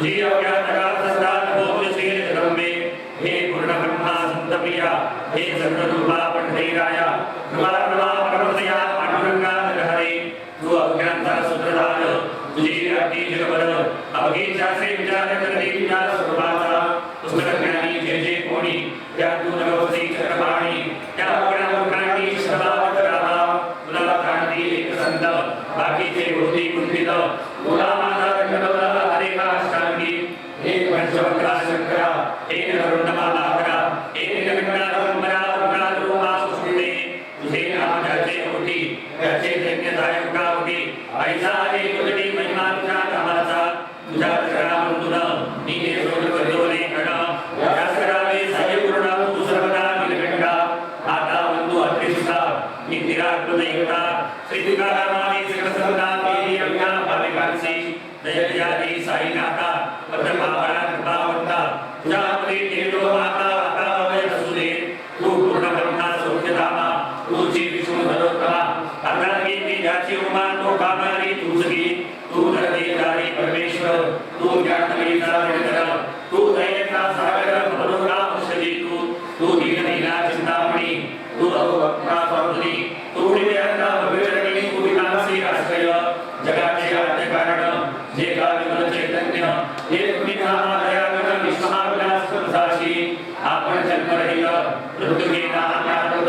तुझी अज्ञात संतान भोगशील जगदंबे हे पूर्ण ब्रह्मा संत प्रिया हे सर्वरूपा पंढरीराया कृपा कृपा परमदया पांडुरंगा हरे तू अज्ञानता सूत्रधार तुझी व्याप्ती जगभर अवघी शास्त्रे विचार करते तुझ्या स्वरूपाचा पुस्तक ज्ञानी जे जे कोणी त्या तू नवसी चक्रपाणी त्या गुणामुखांनी सदा राहा तुला क्रांती एक संत बाकीचे गोष्टी कुंठित तुला माझा रंगवला हरे का अष्टांगी हे पंचवक्रा शंकरा हे नरुंडमालाकरा हे निलकंठा रंबरा रुद्रा सुष्टे तुझे नाम ज्याचे होती त्याचे दैन्यदायक का होती ऐसा हे तुझी महिमा तुझ्या नामाचा तुझ्या चरणामृतुन नीने सोड करतोले गण व्यासरावे साई गुरुणा तू सर्वदा निलकंठा आता बंधू अत्रिष्ठा नितिराकृतयुक्ता श्री तुकारामाने सकलसंता केली अज्ञा भाविकांची दययादी साईनाथा पद्मपाळा कृपावंता तुझ्या आपले केलो माता आता अवय असुदे तू पूर्ण ब्रह्मा सौख्यधामा तुझी विष्णू धरोत्तमा अर्धांगी ती ज्याची उमा तो कामारी तुझगी तू धरतीधारी परमेश्वर तू ज्ञानमयीचा निरंतर तू दयेचा सागर मनोरा औषधी तू दीनदीना चिंतामणी तू अवभक्ता स्वामी तू नित्यानंद भगवती तू विनाशी आश्रय जगाचे आद्य कारण जे का विमल चैतन्य हे तुम्ही नामा दयागण विश्वमाविलास प्रसाशी आपण जन्मरहित मृत्युहीन अनाथ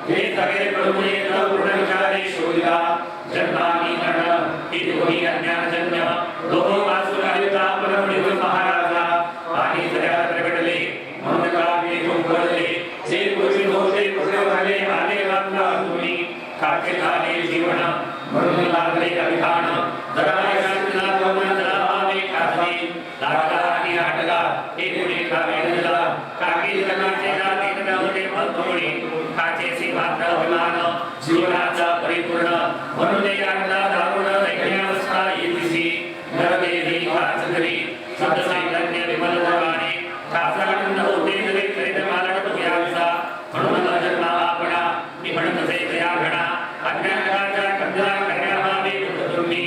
हे सगळे प्रभुने पूर्ण विचारे शोधिला जन्मानी मरण ही दोन्ही अज्ञानजन्य दोहो वासुरायुता परमनिर्गुण महाराजा आणि दया प्रगटले म्हणून काव्ये झोंबळले जे पूर्वी नव्हते पुढे झाले आले लागला तुम्ही खाके झाले जीवन म्हणून लागले अभिधान जगाय शांतीला दोन जरा भावे खासली लागला आणि आटला हे पुढे खावे दिला काकी जगाचे जाती नव्हते भक्तोळी खाचे सीमांत अभिमान जीवनाचा परिपूर्ण म्हणून यांना दारुण ऐकण्यावस्था येतीसी नरदेवी खाच घरी शुद्ध चैतन्य विमल भवानी खासाकडून होते जरी चैत मालक तो याचा म्हणून जन्मा आपणा मी म्हणत असे दया घडा अज्ञानाच्या कंदरा करण्या भावे तुम्ही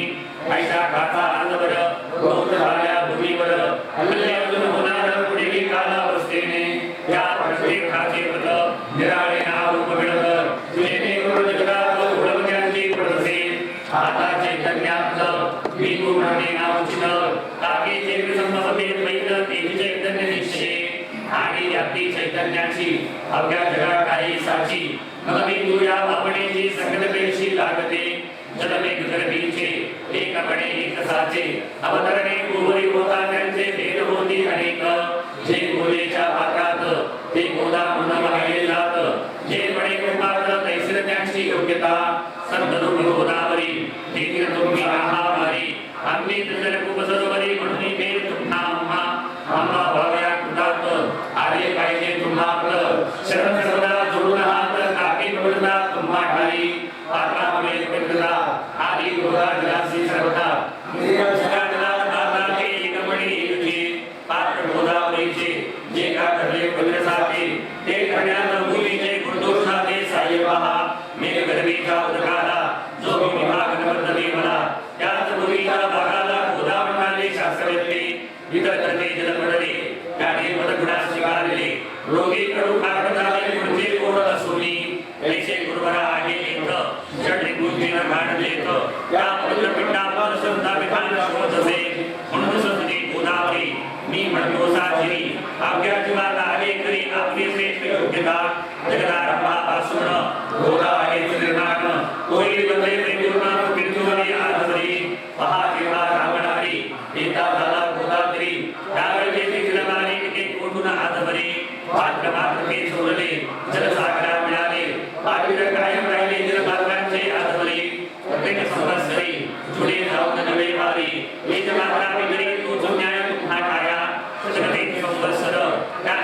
ऐसा खाचा आजवर गौत झाल्या भूमीवर हल्ले अजून होणार पुढे कालावस्थेने या प्रत्येक खाचे पद निराळे नाव पगडत जेणे करून जगात उडवण्याची पडसे आता चैतन्यात मी पूर्णे नाव चिन्ह ताकेचे विसंबसमेत वैद्य तेजी चैतन्य निश्चय आणि व्याप्ती चैतन्याची अवघ्या जगा काही साची नवी तुझ्या भावनेची संगतपेशी लागते जलमेघ गर्भीचे एकपणे एक साचे अवतरणे पूर्वी होता त्यांचे भेद होती अनेक जे गोलेच्या पात्रात ते गोदा म्हणून वाहिले जात जे पणे कृपात तैसिर त्यांची योग्यता संतनुभ गोदावरी देखील तुम्ही आहावारी आम्ही जर खूप सरोवरी म्हणून भेद तुम्हा आम्हा भाव्या कृतात आले पाहिजे तुम्हा आपलं शरण सर्वदा जोडून हात काकी पकडता तुम्हा ठारी पात्रा मुळे पकडता आली गोदा जलासी सर्वदा निरंतर जगातला दाता के एकमणी एकचे पात्र गोदावरीचे जे का घडले पत्रसाचे ते करण्यात भूमीचे गुणदोषाचे साह्य पहा मेघ गर्भीच्या उदकाला जो मी विभाग नवर्तवी मला त्याच भूमीच्या भागाला गोदा म्हणाले शास्त्रवेत्ते वितरते जलपडले त्याने पदगुणास स्वीकारले रोगी कडू खाट झाले पुढचे कोण असुनी ऐसे गुरुवरा आहे एक जड गुरुजीनं घाण देत त्या पवित्रपिंडावर संता विधान शोध असे म्हणून संती गोदावरी मी म्हणतो साजिरी आपल्या जीवाला आहे करी आपली श्रेष्ठ योग्यता जगदारंभापासून गोदा आहे निर्माण कोयली बंदे प्रेमपूर्ण बिंदुवरी आधरी पहा जेव्हा रावणारी येता झाला गोदावरी त्यावेळी तिरमाने के कोटून आधवरी पात्र मात्र के सोडले जलसागरा मिळाले पावित्र कायम राहिले जलमार्गांचे आधवरी प्रत्येक संवत्सरी जुळे जाऊन नवे वारी एक मात्रा विगरी तू जुन्याय तुम्हा काया सगळे संवत्सर त्या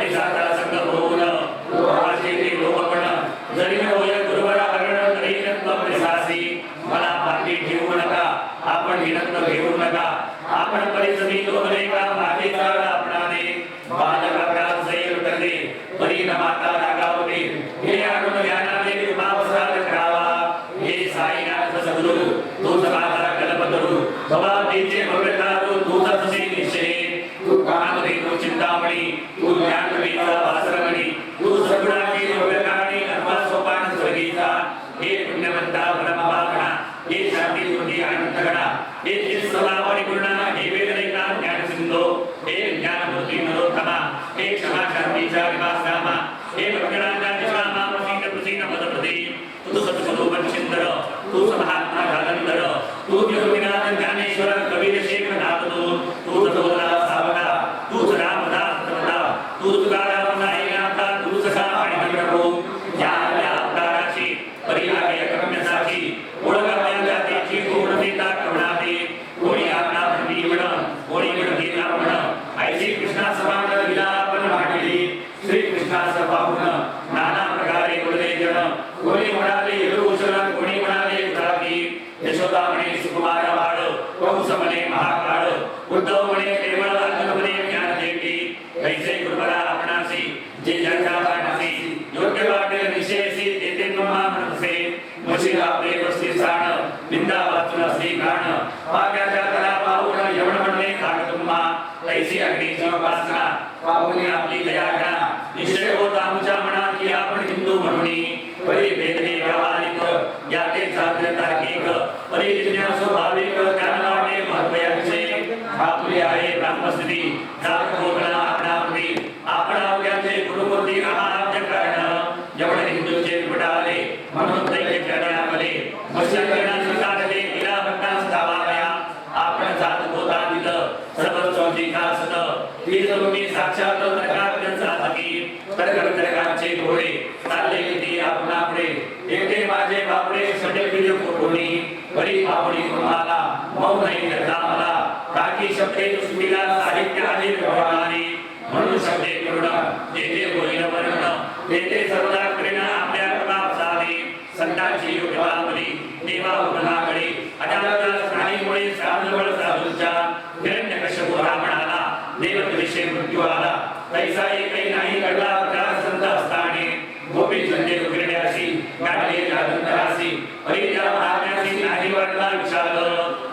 हरिसाचा संग होऊन प्रवासी ते लोकपण जरी होय गुरुवरा हरण करीन प्रसासी मला मागे ठेवू नका आपण विनंत घेऊ नका आपण परिसमी लोकले का मागे चाल आपणाने बालकाचा सैर करले परिणमाता रागावते हे आणून ज्ञानाने कृपावसाद करावा हे साईनाथ सद्गुरु तू समाधान कल्पतरू भवानीचे भव्यकारू तू तसे निश्चय तू कामधे तू चिंतामणी तू ज्ञानवेचा वासरमणी तू सगुणाची भव्यकाणी अथवा सोपान स्वर्गीचा हे पुण्यवंता परमभागणा हे शांती दुर्गी आनंदगणा हे चित्समावणी पूर्णा हे वेदनेका ज्ञान सिंधो हे ज्ञानमूर्ती नरोत्तमा हे क्षमा शांतीचा विवासनामा हे भक्तगणांचा निष्कामा प्रसीद पदप्रती तू सद्गुरु वंचिंदर तू महात्मा जालंधर तू योगिनाथ ज्ञानेश्वर कबीर शेख नाथ तू सदोला सावका तू रामदास समता तू तुकाराम नाईनाथ तू सखा आणि प्रभू या अवताराची परिहार्य कर्म्यासाठी ओळखल्या जातीची पूर्णतेता करणारे कोणी आपला भीमण कोणी गणगीता म्हण ऐशी कृष्णा समान विलापन मांडली श्री कृष्णाचा पाहुण नाना प्रकारे बोलले जन कोणी म्हणाले यदुकुशल कोणी म्हणाले उदारी यशोदा म्हणे सुकुमार बाळ कंस म्हणे महाकाळ उद्धव म्हणे केवळ अर्जुन म्हणे ज्ञान देवी कैसे गुरुवरा आपणासी जे जगा पाण्यासी योग्य वाटेल निशेसी तेथे तुम्हा मनसे मशीला आपले बसते साण निंदा वाचून श्री गाण पाग्याच्या तला पाहून यवण म्हणले काग तुम्हा कैसी अग्नीची उपासना पाहुणे आपली दया घ्या निश्चय होत आमच्या मनात की आपण हिंदू म्हणून परी भेदने व्यावहारिक याते साध्य तार्किक परी जिज्ञासु स्वाभाविक ज्ञान वाटे महत्त्वाचे आपली आहे ब्रह्मस्थिती जात कोकणा आपणापती आपण अवघ्याचे गुरुमूर्ती आराध्य कारण एवढे हिंदूचे विडाले म्हणून दैत्य करण्यामध्ये मशांना स्वीकारले तिला भक्तांस दावाया आपण जात होता दिलं सर्वस्वाची कासत ती तुम्ही साक्षात नरकाचा सखी तरकरकाचे घोडे चालले किती आपणापुढे येते माझे बापडे सडे पिले कोणी बरी बापडी तुम्हाला मौन नाही करता मला काकी शब्दे सुमिला साहित्य आधी व्यवहारी म्हणून शब्दे पूर्ण जेथे होईल वर्ण तेथे सर्वदा प्रेरणा आपल्या प्रभावशाली संतांची योग्यतावली देवा उपनाकडे अजानता स्नायूमुळे साधनबळ साधूंच्या हिरण्यकश्यप रावणाला देवत्विषयी मृत्यू आला तैसा एकही नाही घडला प्रकार संत असताने गोपी संजय उघडण्याशी गाडले जादंतराशी हरिच्या महात्म्याशी नाही वाटला विशाल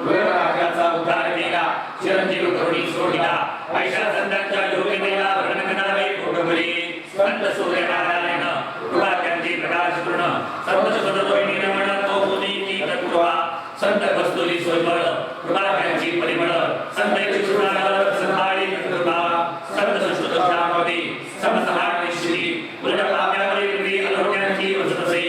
राजाचा उद्धार केला चिरंजीव करुणी सोडिला ऐशा संतांच्या योग्यतेला वर्णन करावे कोटभरी संत सूर्यनारायण कृपा त्यांची प्रकाश पूर्ण सर्वच सदोहिनी रमण तो मुनीची तत्वा संत कस्तुरी स्वयंवर कृपा त्यांची परिमळ संत कृष्णाला संभाळी कृपा संत संस्कृत शांती समसहार निश्चिती उलट पाव्यावरी कृपी अलोक्यांची वसतसे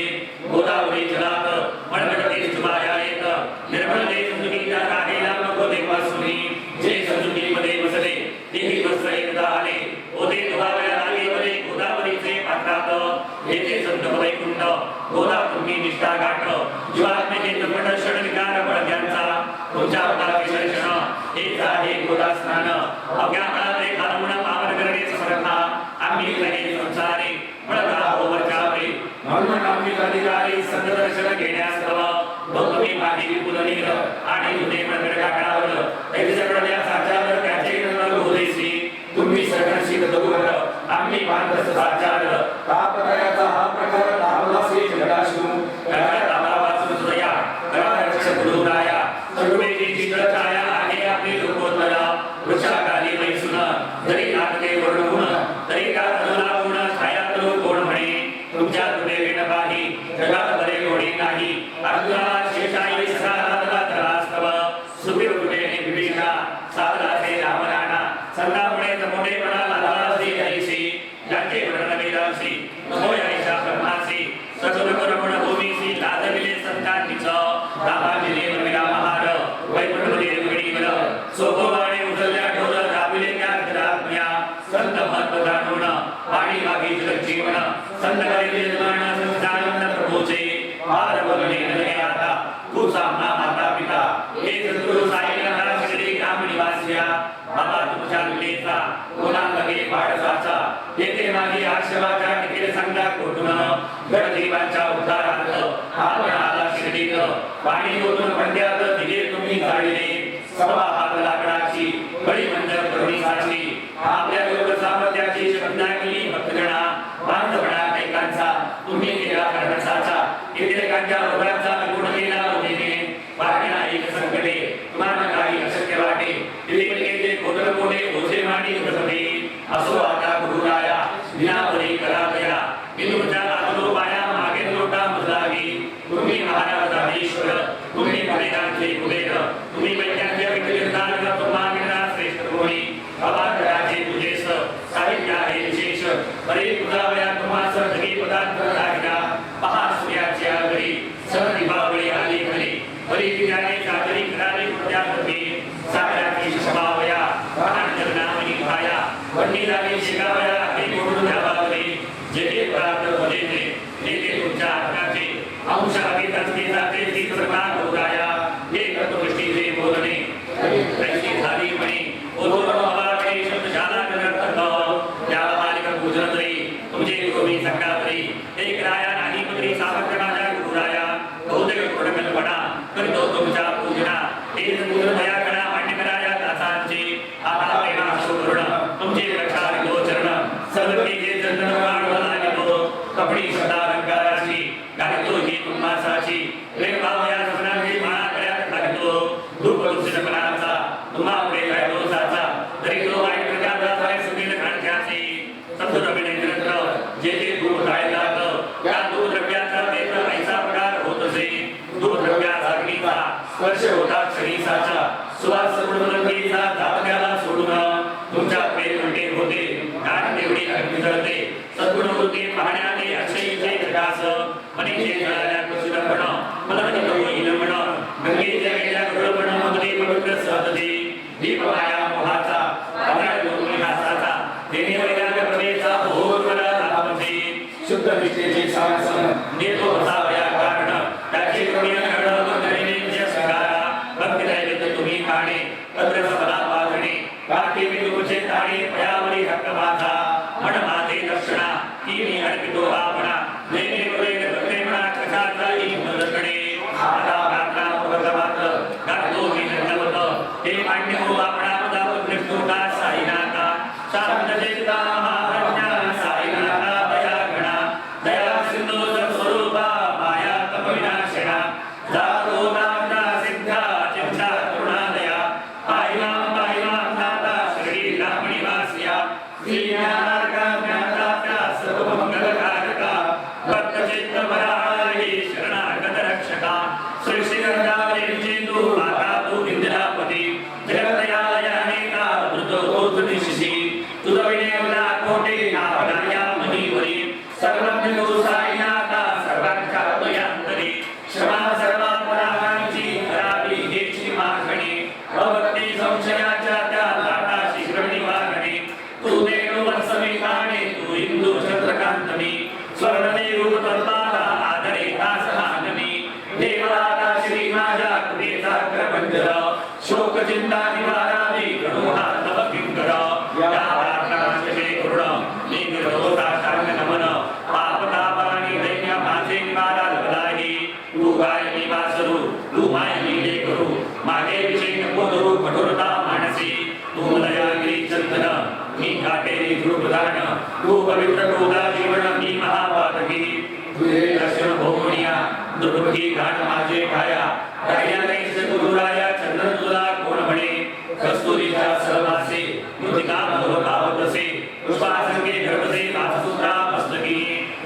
गोदावरी जलात मणगणती सुमाया येत निर्मळ देश सुखीच्या काठीला नको देवासुनी जे संजुकीमध्ये बसले तेही वस्त्र एकदा आले होते दुभाव्या लागेवरे गोदावरीचे पात्रात येथे संत वैकुंठ गोदा तुम्ही निष्ठा गाठ जीवात्मेचे तपट क्षण विकार बळग्यांचा तुमच्या अवताराचे दर्शन हेच आहे गोदा स्नान अज्ञा काळाचे खालमुण पावन करणे समर्था आम्ही लगे संसारे बळगा ओवरचावे म्हणून आम्ही अधिकारी संत दर्शन घेण्यास हवा भक्ती माही विपुल नीर आणि उदे प्रकट काळावर ऐसे सगळ्या साचार त्याचे नंतर होदेसी तुम्ही सगळ्यांशी दगुर आम्ही बांधस साचार तापदयाचा हा प्रकार लाभलासी जगदाशु करत आवाजून दया करत रक्षक गुरुराया सर्वेची चित्रछाया आहे आपली लोकोत्तरा वृक्षाखाली बैसून जरी नाटके वर्णगुण तरी का तरुणा गुण छाया तरू कोण म्हणे तुमच्या तुले विणबाही जगात बरे कोणी नाही अर्जुना शेषाई सकारातला तरास्तव सुखी रुपेने विभीषणा साधलाचे रामराणा संतामुळे तमोडे म्हणा लालासी ऐशी ज्यांचे वर्णन वेदांशी नमोय ऐशा ब्रह्मासी सचुर रमण भूमीसी लादविले संतांनीच रामाजिले विला महार वैकुंठमध्ये गडीवर सोगोवाणे उचलल्या ढोल दाबिले त्या गदात्म्या संत महत्व जाणून पाणी मागे जग जीवन संत करिले निर्माण संतानंद प्रभूचे पार बघणे नगे आता तू सामना माता पिता हे सद्गुरु साईनाथ श्री ग्राम निवासिया बाबा तुमच्या विलेचा कोणा लगे पाडसाचा हे येते माझी आश्रमाच्या टिकेल सांगा कोटून गडजीवांच्या उद्धारार्थ आपण आला शिर्डीत पाणी ओतून पडद्यात दिले तुम्ही जाळले सवा हात लाकडाची बळी मंजर करुणीसाठी आपल्या योग सामर्थ्याची श्रद्धा केली भक्तगणा बांधवणा कैकांचा तुम्ही केला कर्णसाचा कित्येकांच्या हृदयाचा गुण केला होतीने पाहण्या एक संकटे तुम्हाला काही अशक्य वाटे दिलीपलीचे कोदर कोडे ओझे मांडी उठवले असो आता गुरुराया विनावरी करावया विनुच्या आलो पाया मागे लोटा मजलावी तुम्ही महाराज आदेश्वर तुम्ही बलिदानचे कुबेर तुम्ही वैद्यांच्या विकृतांना तुम्हाला श्रेष्ठ कोणी अवाकराचे तुझेस साहित्य आहे विशेष बरे तुझावया तुम्हा सगळी पदार्थ लागला पहा सूर्याच्या घरी सण दीपावली आली घरी बरी विद्याने चाकरी करावी पुढच्या घरी सागराची शमावया प्राण जगनामनी भाया वंडी लागे शिगावया हे कोडून द्यावावले जेथे प्राप्त होते ते तुमच्या हाताचे अंश अभितस्ती जाते ती प्रकार होताया हे कर्तृष्टीचे बोलणे ऐशी झाली म्हणे ओढून हवाकडे शब्दशाला नरर्थ या मालिका गुजरतरी तुमचे गोमी सकातरी एक राया नाही पत्री सामर्थ्य माझ्या गुरुराया बहुतेक कल्पना करतो तुमच्या पूजना तेच गुरुदया करा मान्य कराया दासांचे आता प्रेमा सुवर्ण तुमचे प्रचार गोचरण सर्वके चंदन वाढवला लागतो कपडी सदा रंगाराची गातो ही तुम्हासाची प्रेम भावया सपनाची माळा करण्यात लागतो धूप तुमच्या पणाचा तुम्हा पुढे काय दोषाचा तरी तो वाईट प्रकारचा काय सुखील खाण्याचे सत्तर अभिनंत्र जे जे धूप जायला त्या धूप द्रव्याचा देत ऐसा प्रकार होत असे धूप द्रव्याचा अग्नीचा स्पर्श होता क्षणीसाचा सुवास गुणवंतीचा दाबक्याला सोडून तुमच्या प्रेम म्हणते होते कारण तेवढी अग्नी जळते सद्गुण वृत्ती पाहण्याने अक्षयीचे प्रकाश मनीचे जळाल्या कुशिलपण मलमनी इलमण गंगेच्या गेल्या गडबण मध्ये पवित्र सहजते दीपमाया मोहाचा अनाळ गुरुनिहासाचा देणे वैराग्य प्रदेशा भोगवला लाभते शुद्ध विषयेचे सामसन देतो असावया कारण त्याचे करुणिया घडवून करीने स्वीकारा भक्ती दैवत तुम्ही खाणे पत्र सफला वाजणे बाकी मी तुमचे ताणे पयावरी हक्क माझा मन माझे दर्शना की मी अर्पितो आपणा देणे वैर प्रेरणा कशाचा ही मदतणे आता मात्रा भगवत गातो मी नवत हे मान्य हो आपणा पदा पुत्रस्तुता साईनाथा शांत चेता महाज्ञा साईनाथा दया गणा दया सिंधू स्वरूपा माया तपविनाशना जातो नामना सिद्धा चिंता करुणादया पाहिमा नाथा श्री रामणी वासिया श्रीज्ञानार्का ज्ञानाप्या सर्वमंगलकारका भक्तचित्त वराही शरणागत रक्षका श्री श्रीगंधावली चेतु माता तू इंद्रापती जगदयालयानेका धृतोत्तनिशिषी तुझविनेवला कोटे नावनाया महीवरी सर्वज्ञ गुरु साईनाथा सर्वांच्या हृदयांतरी क्षमा सर्वात्मनाची करावी हेची मागणी अभक्ती संशयाच्या त्या लाटाशी श्रवणी वागणे तू देव वत्समी काणे तू हिंदू चंद्रकांतमी स्वर्णदेव तत्पाला आदरे दासहानमी देवदाता श्री माझ्या कृपेचा करबंजर शोक चिंता निवारावी गणुहा तव किंकर या प्रार्थनाचे करुण निग्रहोता शांग नमन पापतापानी दैन्य माझे निवारा लभलाही तू गायनी वासरू तू मायनी लेकरू मागे विषय नको धरू कठोरता मानसी तू दयागिरी चंदन मी काटेरी ध्रुवदान तू पवित्र गोदा जीवन मी महापातकी तुझे दर्शन भोगुनिया दुर्भगी घाट माझे काया राया नाही सद्गुरुराया चंद्र तुला कोण म्हणे कस्तुरीच्या सहवासी मृतिका मधुर पावतसे पुष्पासंगे गर्भसे वासुसूत्रा मस्तकी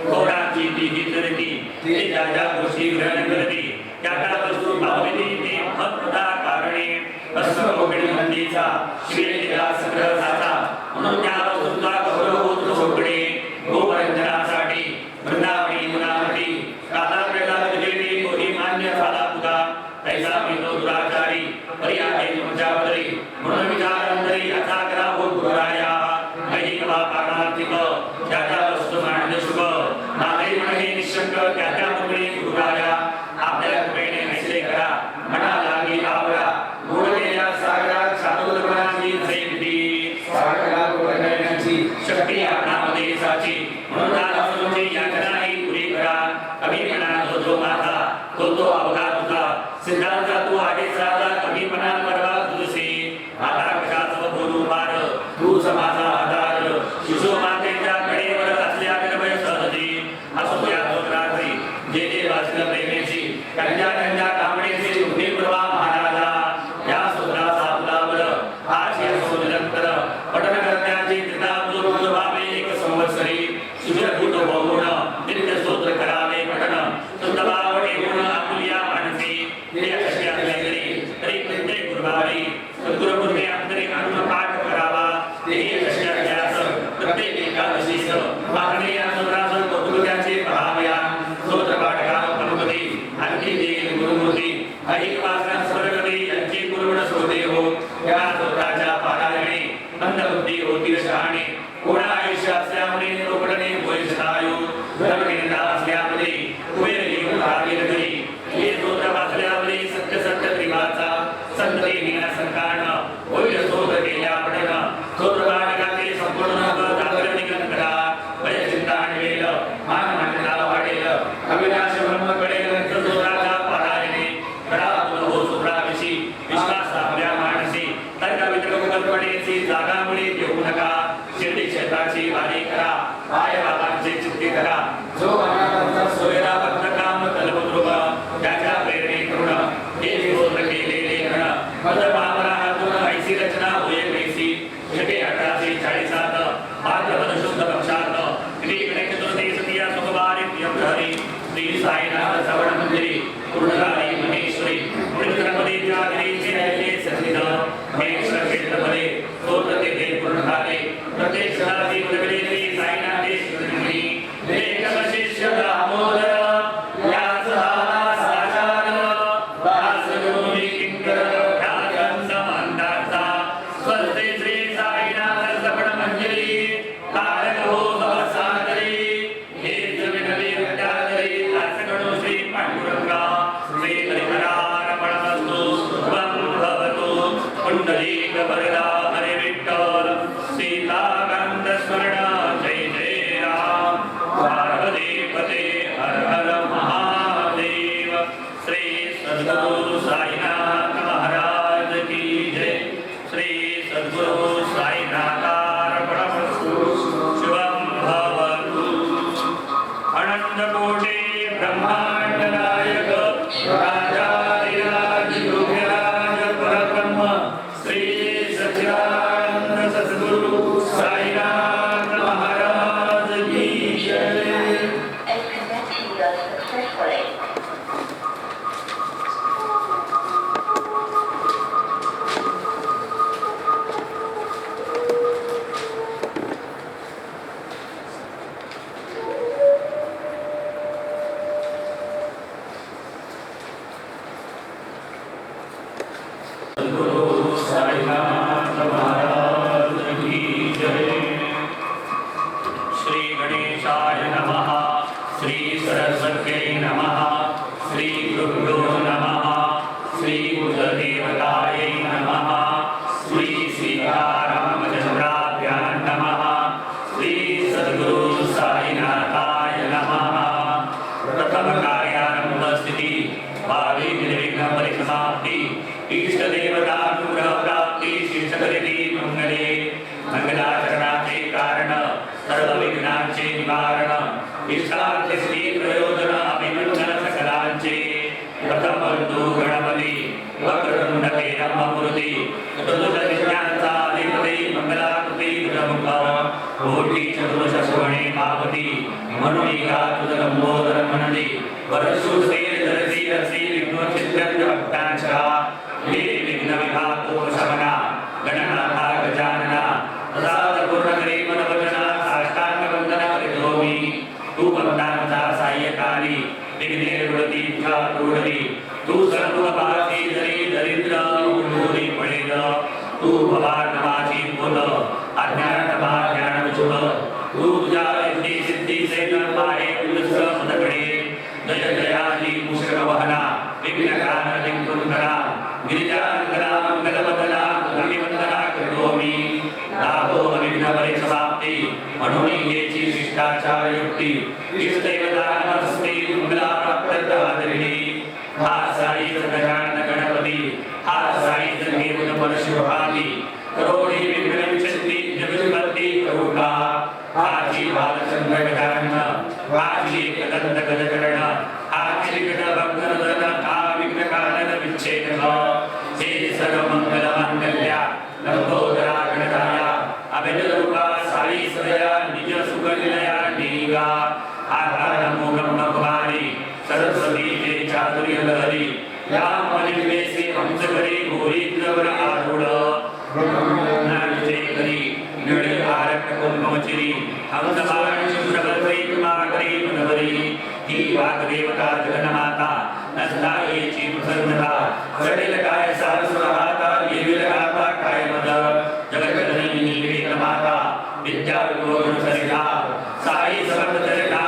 घोडाची ती गीतरती ते ज्या ज्या गोष्टी ग्रहण करती त्या त्या वस्तू भावविधी ते महत्वता कारणे अस्मभोगणी मंदीचा श्रीलेला संग्रह साचा म्हणून त्या वस्तूचा गौरव होत सोपणे गोवर्धनासाठी वृंदावनी मुनावटी काला प्रेला देवी कोणी मान्य झाला तुझा तैसा मिळतो दुराचारी पर्याय तुमच्या बदरी म्हणून विचार अंतरी असा करा हो गुरुराया ऐक पापार्थिक त्या त्या वस्तू मांडले शुभ नागरी म्हणणे निशंक त्या त्या मुळे गुरुराया आपल्या कृपेने ऐसे करा मना लागी आवरा गुण केल्या सागरात साधुधर्माची जयंती सागरा गुणगायनाची शक्ती आपणामध्ये सिद्धी करा जो मनात सोयरा भक्त काम कल्पद्रुवा त्याच्या प्रेरणे करुणा हे स्तोत्र केलेले गण मद पावरा हातून ऐसी रचना होय कैसी शके 1847 भाद्रपद शुद्ध पक्षात श्री गणेश चतुर्थी सतिया सुखवारी यमहरी श्री साईनाथ श्रवण मंदिरी पूर्णकाली महेश्वरी पुण्यगणपती जागरी जय सन्निध महेश्वर क्षेत्रमध्ये स्तोत्र ते पूर्णकाले प्रत्येक सदासी उदगले श्री साईनाथ देशनी एक वशिष्ठ दामोदर याच हा साचार दासगुणी किंकर ध्यान समांताचा स्वस्ते श्री साईनाथ श्रवण मंदिरी तारक हो सादरी हे जमिनली विद्याधरी दासगणो श्री पांडुरंगा श्री हरिहरार्पणमस्तु त्वं भवतु पुंडलीक वरदा हरे विठ्ठल सीताकांत स्मरण जय जय राम पार्वतीपते हर हर महादेव श्री सद्गुरु साईनाथ महाराज की जय श्री सद्गुरु साईनाथार्पणमस्तु शुभं भवतु अनंत कोटि ब्रह्मांड नायक राजाधिराज योगराज परब्रह्म श्री सच्चिदानंद सद्गुरु साईनाथ महाराज की जय and connecting you successfully. सद्गुरु साईनाथ महाराज की जय श्री गणेशाय नमः श्री सरस्वत्यै नमः श्री गुरुभ्यो नमः श्री बुद्धदेवतायै नमः श्री सीतारामचन्द्राभ्यां नमः श्री सद्गुरु साईनाथाय नमः प्रथम कार्यारंभ स्थिति भावी निर्विघ्न परिसमाप्ति इष्ट देवतानुग्रह प्राप्ति शीर्षकरिति मंगले मंगलाचरणाचे कारण सर्व विघ्नांचे निवारण इष्टार्थ श्री प्रयोजन अभिनंदन सकलांचे प्रथम बंधू गणपती वक्रतुंड ब्रह्ममूर्ती चतुर्दश विज्ञानचा अधिपती मंगलाकृती प्रमुख कोटी चतुर्दश श्रवणे पावती म्हणून तुझ लंबोदर म्हणली वरसु श्री दर्शी रसी विघ्नोचित्रंत भक्तांच्या हे विघ्न विघातो शमना गणनाथा गजानना प्रसाद पूर्ण करे मन वचना साष्टांग वंदना करितोमी तू भक्तांचा साह्यकारी विघ्ने रुळती तुझा तोडली तू सर्व पासी जरी दरिद्र उन्मूली पडेल तू भवानमाची बोल अज्ञानमा ज्ञान विचुळ तू तुझ्या सिद्धी सिद्धी सेन पाहे उलस मदकडे जय जयाली मुश्र वहना विघ्नकान लिंकुंकरा गिरिजांकरा मंगलवदना धन्यवंदना करोमी दाभो विघ्न परिसमाप्ती म्हणून येची शिष्टाचार युक्ती इष्टदैवतानमस्ते मंगला प्राप्त आदरिणी हा साई गजानन गणपती हा साई देव परशुभावी करोडी विघ्न विचंती जगत्पती करुणा हाची बालचंद्र गजानन हाची कदंत गजकरण हाची गणभक्तनदन हा विघ्नकानन विच्छेदन हे सर्व मंगल मांगल्या लंबोदरा गणराया अभिनरूपा साई सदया निज सुगनिलया निगा आधार नमो ब्रह्मकुमारी सरस्वती के चातुर्य लहरी या मलिवे से हंस करी घोरी द्रवर आरूढ़ नाचे करी नड़े आरक कुंभमचिरी हंस बाण शुभ्रवती कृपा करी मनवरी ही वाग देवता जगन्माता नस्ता ये चीप सर्वदा जटिल काय सरस्वता ये विलगाता काय मद जगत जननी नीलवेद माता विद्या विभूषण सरिता साई समर्थ चरिता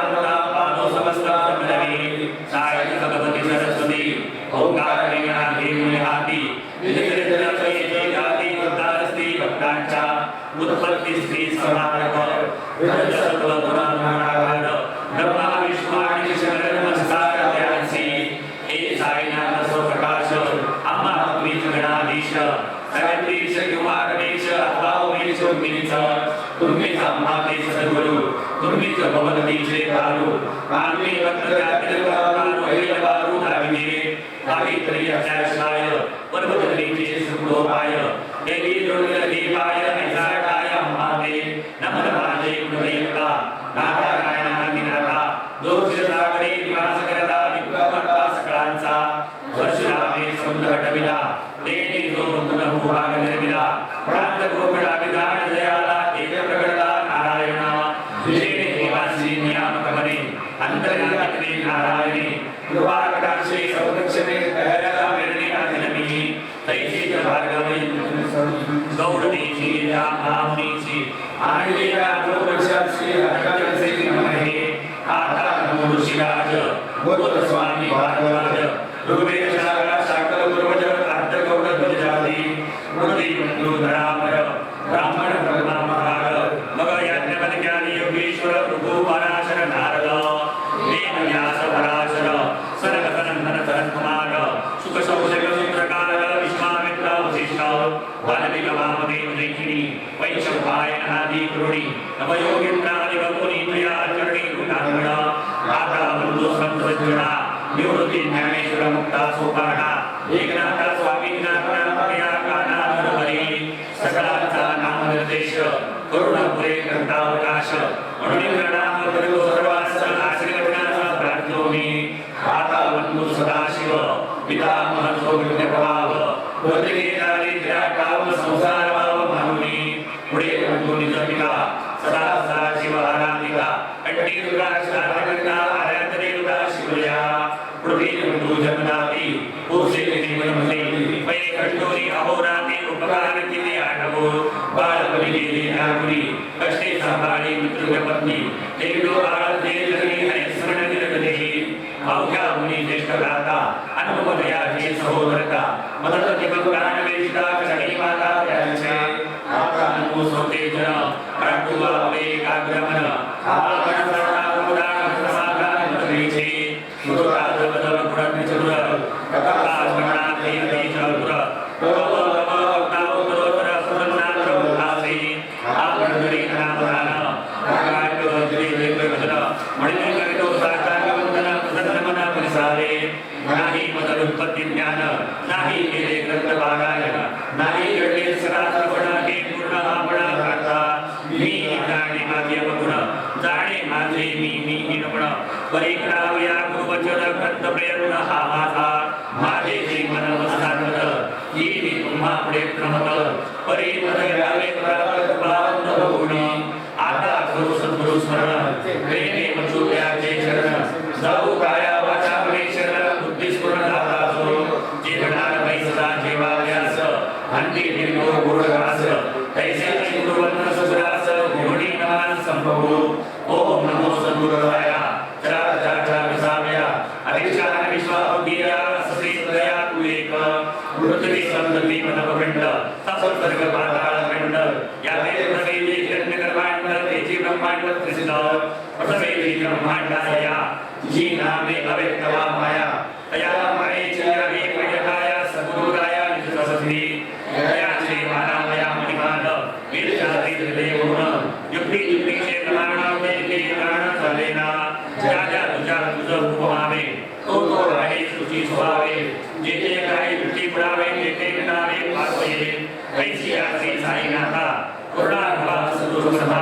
पादो समस्त ब्रह्मदेवी साई भगवती सरस्वती ओंकार निहाती निजरिद्र सये जाती वृद्धास्ति भक्तांच्या उत्पत्ती स्त्री समारक रज सर्व गुणाधार ब्रह्मा विष्णू आणि शंकर नमस्कार द्यांसी हे साईनाथ स्वप्रकाश अम्मा तुम्हीच गणाधीश सगळीश किंवा गणेश अथवा उमेश तुम्हीच तुम्हीच अम्मा ते सद्गुरु तुम्हीच भव भगवतीचे कारू आम्ही भक्त जातील कारू हे कारू धाविले काहीतरी अशाय पर्वतरीचे सुखोपाय देवी दुर्गा दीपाय ऐसा काय माते नमन माझे कुलदेवता नारायण निनादा दोष सागरे निवास करता विक्रमता सकळांचा वर्षरामे समुद्र टविला देवी जो पुनः भाग निर्मिला प्रांत गोपडा विधान दयाला एक प्रगटला नारायण विजेने देवांची नियामक बने अंतर्यामी नारायणी कृपा कटाक्षे संरक्षणे दयाला मिळणे अग्नमी तैसी भार्गवी गौरवीची रामावनीची आणलेल्या गोरक्षाची हरकतसे नमहे आता नमो ऋषिराज गोत्र स्वामी भारद्वाज ऋग्वेद शाखा शाकल पूर्वज कार्त गौड ध्वजाती मूर्ति बंधु धरामर ब्राह्मण ब्रह्मा महार मग याज्ञवल्क्यादि योगेश्वर प्रभु पराशर नारद वेद व्यास पराशर सरग सनंदन सरन कुमार सुख सौशग सूत्रकार विश्वामित्र वशिष्ठ वाल्मीकि वामदेव जैकिनी वैशंपायन आदि क्रोडी नवयोगींद्रादि गौरी प्रिया चरणी गुणांगण आता बंधु संत सज्जना निवृत्ति ज्ञानेश्वर मुक्ता सोपाना एकनाथ स्वामी नामया काना हरी सकलांचा नाम निर्देश करुणापुरे कर्तावकाश म्हणून प्रणाम करतो सर्वांस आशीर्वचनाचा प्रार्थना मी आता बंधू सदाशिव पितामह सोविज्ञ प्रभाव वदके दारिद्र्या काव संसार भाव मानुनी पुढे बंधू निज पिता सदा सदाशिव आराधिका अट्टी रुद्राक्ष आराधना आराधने रुद्रा शिवया पृथ्वी बंधू जगन्नाथी पुरुषे निमनमती पै कष्टोरी अहोराती उपकार केले आठवो बाळपणी गेली ह्यापुरी कष्टे सांभाळी मित्र पत्नी तेडो आराधने जगली हरिस्मरण निरगती अवघ्या मुनी ज्येष्ठ भ्राता अनुपदयाची सहोदरता मदत दिवंगान वेदिता क्षणी माता त्याचे आता नमो सोते जन काटुवा एकाग्रमन आपण सर्वा उदान समाधान मधीचे सुराज बदल गुण चतुर कथा स्मरणा देवी चतुर प्रभव ताव तरोतर सुरनाथ प्रभुदासी आपण जरी नामदान काय जरी देव भजन म्हणले करितो साकार वंदन प्रसन्न मन परिसारे नाही मदल उत्पत्ती ज्ञान नाही केले ग्रंथ पारायण नाही घडले सदात्मगुण हे पूर्ण आपणा करता मी जाणे माझे अवगुण जाणे माझे मी हीनगुण परी करावया गुरुवचन ग्रंथ प्रयत्न हा माझा माझे जीवन वसानत ही मी तुम्हा पुढे प्रमत परी मद यावे प्राप्त पावंत होणी आता करू सद्गुरु स्मरण प्रेमे मचुर्याचे शरण जाऊ काया वाचा मने शरण बुद्धी स्फुरण दाता जो जीवनात पैसा जेवाव्यास अंती निर्गो गुरुदास तैसे गुरुवंत सुरास गुणी नाम संभवो ओम नमो सद्गुरुराया चरा चाचा विसाव्या अधिष्ठान विश्वाभगीरा सश्री दया कुलेक पृथ्वी संतती मनवपिंड सप्तर्ग पाताळ पिंड या वेद प्रवेदी हिरण्यगर्भांड तेजी ब्रह्मांड त्रिसिद्ध प्रथमेदी ब्रह्मांडाया जी नामे अव्यक्तवा माया तया मायेच्या एक यथाया सद्गुरुराया निज ससती दयाचे मानावया महिमान वीरशास्त्री हृदय गुण युक्ती युक्तीचे प्रमाण वेदे प्राण चालेना ज्या तुझ्या तुझ उपमावे तो आहे सुची स्वभावे जेथे काही वृत्ती पुरावे तेथे विनावे पापये कैसी आसी साईनाथा करुणाभा सद्गुरुसभा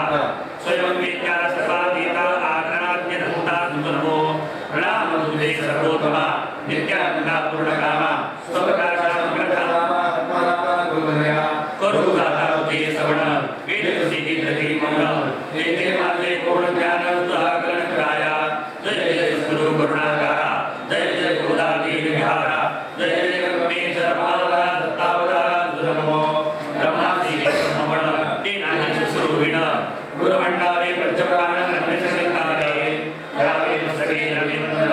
स्वयं विद्या सर्वाधीता आज्ञाज्ञ धंता तुझो प्रणाम तुझे सर्वोत्तमा नित्यानंदा पूर्णकामा स्वप्रकाशा प्रधामा आत्मरामा करू दाता तुझे श्रवण वेद सिद्धी प्रति मौन तेथे माझे पूर्ण ज्ञान तुझाकरण कराया जय जय गुरु करुणाकारा जय जय गोदाती विहारा जय जय गणेश माला दत्तावतारा नमो ब्रह्माजी ब्रह्मण तीनानि सुरुविण गुरुमंडाले पंचप्राण अन्यचरितारे यावे सगे रविवंदन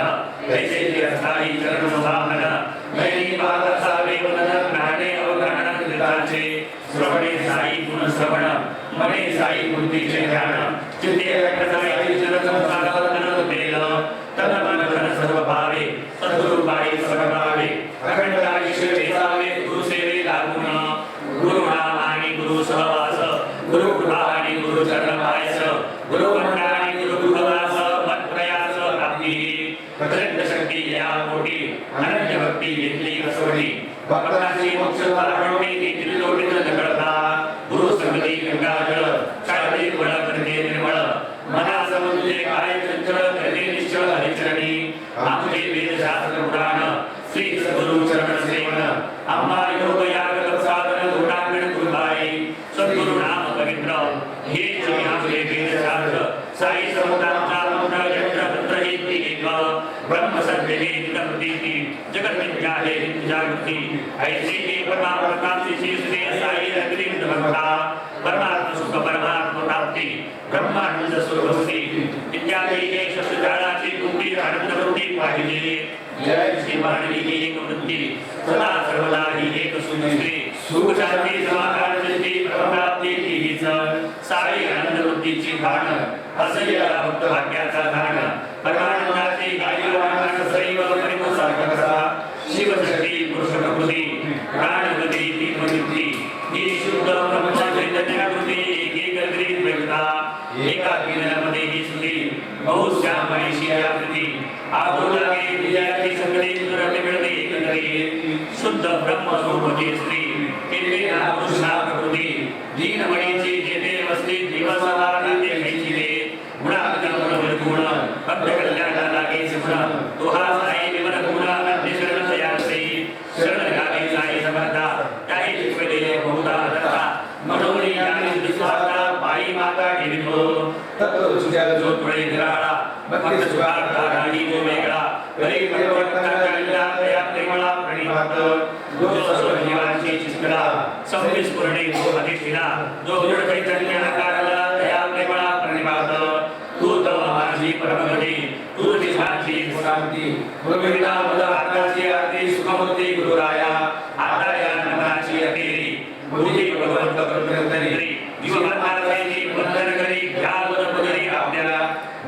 जैसे तिरस्थाई चरण सुभामन मैनी पाद सावे वंदन ज्ञाने अवगणन कृताचे श्रवणे साई गुण श्रवण मने साई मूर्तीचे ध्यान चित्ते व्यक्त साई चरण संसार तेल तन मन धन सर्व भावे सद्गुरु पाई सर्वभावे अखंड आयुष्य वेसावे गुरु सेवे लागून गुरु नाम आणि गुरु सहवास गुरु कृपा आणि गुरु चरण पायस गुरु मंडळ आणि गुरु भगवास भक्तांची मोक्ष पारवणी नीती लोटीत दगडता गुरु संगती गंगाजळ शाळी वळ करते निर्मळ मना समुद्रे काय चंचल करते निश्चळ हरिचरणी आमचे वेद शास्त्र पुराण श्री सद्गुरु चरण सेवन आम्हा योग याग साधन गुणांगण गुरुबाई सद्गुरु नाम पवित्र हे जे आमचे वेद शास्त्र साई समुद्रांचा मंत्र यंत्र तंत्र हे एक ब्रह्म सत्य हे निकटती जगत विद्या हे जागृती ऐसे हे परमात्मा श्री श्री साई अग्नि भक्ता परमात्मा सुख परमात्मा प्राप्ति ब्रह्मानंद सुरभक्ती इत्यादी हे शब्दजाळाची कुंडी आनंद वृत्ती पाहिजे जय श्री मानवी ही एक वृत्ती सदा सर्वदा ही एक सुंदरी सुख शांती समाधान सिद्धी प्राप्ती हीच साई आनंद वृत्तीची भान असे या भक्त भाग्याचा धान परमानंदाची गायी वाहन सैव परिपूर्ण कसा शिव शक्ती पुरुष प्रकृती प्राणगती तीर्थवृत्ती ही शुद्ध ब्रह्म चैतन्य कृती एकीकृत व्यक्ता एका किनाऱ्यामध्ये ही सुधी बहुश्याम ऐशी आकृती आगोलागे विजयाची सगळी सुरते मिळते एकत्रित शुद्ध ब्रह्म स्वरूपची स्त्री केले ना पुरुषा प्रकृती दीनमणीची जेथे वस्ती दिवसभर नाते खायची गुणागुण गुण भक्त कल्याणा लागे सिमरण तुहा साई विमल गुण शरण तयारसे शरण गावे साई समर्था त्याही शिकवले बहुधा दत्ता मनोरी ज्ञानी विश्वासा बाई माता ठेवितो जो तुळे निराळा भक्त सुखार्था राणी जो वेगळा गरीब भक्त कल्याणा तया प्रेमळा प्रणिपात जो स्वजीवांची चिंतला संविस पूर्णे जो अधिष्ठिला जो दृढ चैतन्य आकारला तया प्रेमळा प्रणिपात तू तव माझी परमगती तू दिशाची शांती गुरुविना मद आकाशी आरती सुखमूर्ती गुरुराया आता या नमनाची अखेरी बुद्धी भगवंत प्रकृतरी जीवमार्गाची वंदन करी घ्या वदपदरी आपल्याला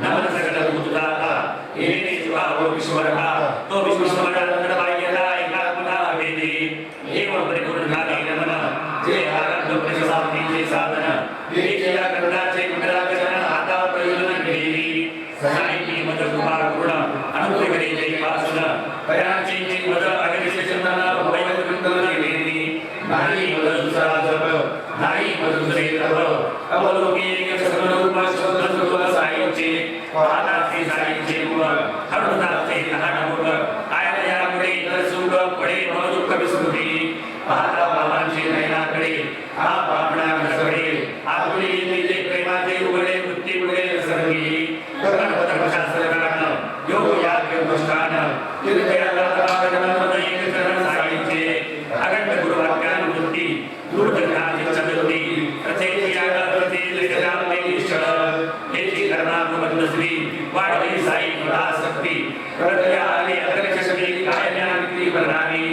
नमन सकल भूतदाता हे शिवाव विश्वरहा तो विश्वरहा बाह्यला एकात्मता वेदी एवं परिपूर्ण झाले नमन जे आनंद प्रसादीचे साधन हे या करण्याचे मंगलाचरण आता प्रयोजन घेतली सहाय्यी मद कृपा गुण अनुग्रह जय वासन पयाची मद अगणित चंदन भय वृंदन वेदी नाही मद दुसरा जप नाही मद दुसरे तप अवलोकी एक सगुण शब्द सुख साईचे पादाचे साईचे गुण हरुणाचे लहान गुण आयला यामुळे इतर सुख पडे भव दुःख विस्मृती पाहता बाबांचे नयनाकडे हा पापणा घसडे आतुरी येते प्रेमाचे उघडे वृत्ती उघडे सर्गी गणपत शास्त्रकान योग याग अनुष्ठान तीर्थयात्रा जगन्नाथ एक चरण साईचे अखंड गुरुवाक्यान वृत्ती दूरदर्शनाची चतुर्थी प्रत्येक यागा प्रति जगदाम निश्चळ हेची कर्मानुबंध श्री वाढली साई गुणा शक्ती हृदया आली अग्रच शक्ती काय ज्ञान किती वर्णानी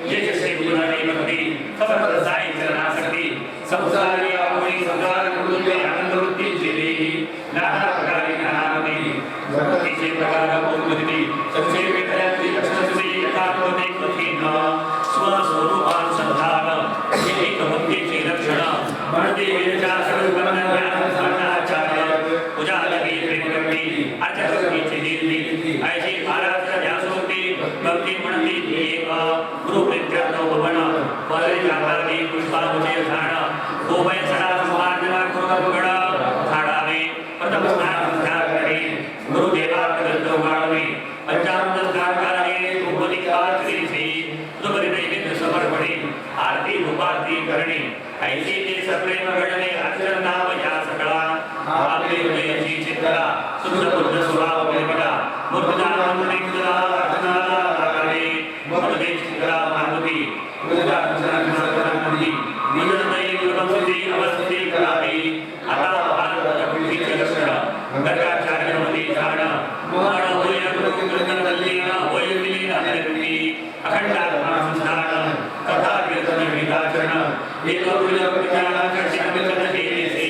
जे श्री गुणानी भक्ती समर्थ साई चरणासक्ती संसारी आपुणी संसार गुरुते आनंद वृत्ती जिली नाना प्रकारे ज्ञानामती भक्तीचे प्रकार पूर्वती सच्चे विद्यार्थी लक्षणसी यथार्थते कृतीन स्वस्वरूपान संधान हे एक भक्तीचे लक्षण म्हणते वेदच्या सर्वज्ञ ज्ञान साधनाचार्य पूजा लगी प्रेमकर्ती अर्चकर्तीचे दिली ऐशी महाराज ध्यासोक्ती भक्ती म्हणती एक गुरु प्रेत्यानो भवन परे जातादी पुष्पावचे झाड गोमय सडा समार्जना कृतगड झाडावे प्रथम स्नान करे गुरुदेवा ग्रंथ वाढवे पंचामृत स्नान करावे उपदिकार करीचे दुबरी नैवेद्य समर्पणे आरती उपारती करणे ऐसे ते सप्रेम घडणे अर्चन नाम या सकळा आपले हृदयाची चित्तला शुद्ध बुद्ध स्वभाव निर्मला मूर्तदान मुक्तला अर्चनाला लागावे मनुदे चित्तला मानवी पूजा संसारामध्ये निजनमयी गुणमस्ती अवस्थिती करावी आता भारत भक्तीचे लक्षण गंगाचार्यमध्ये जाणं मन होय गुरुकृतन तल्लीन होय विलीन हरिभक्ती अखंडात्मा संस्थान कथा कीर्तन विधाचरण एक गुरुजनाच्या शिकवितन केलेसे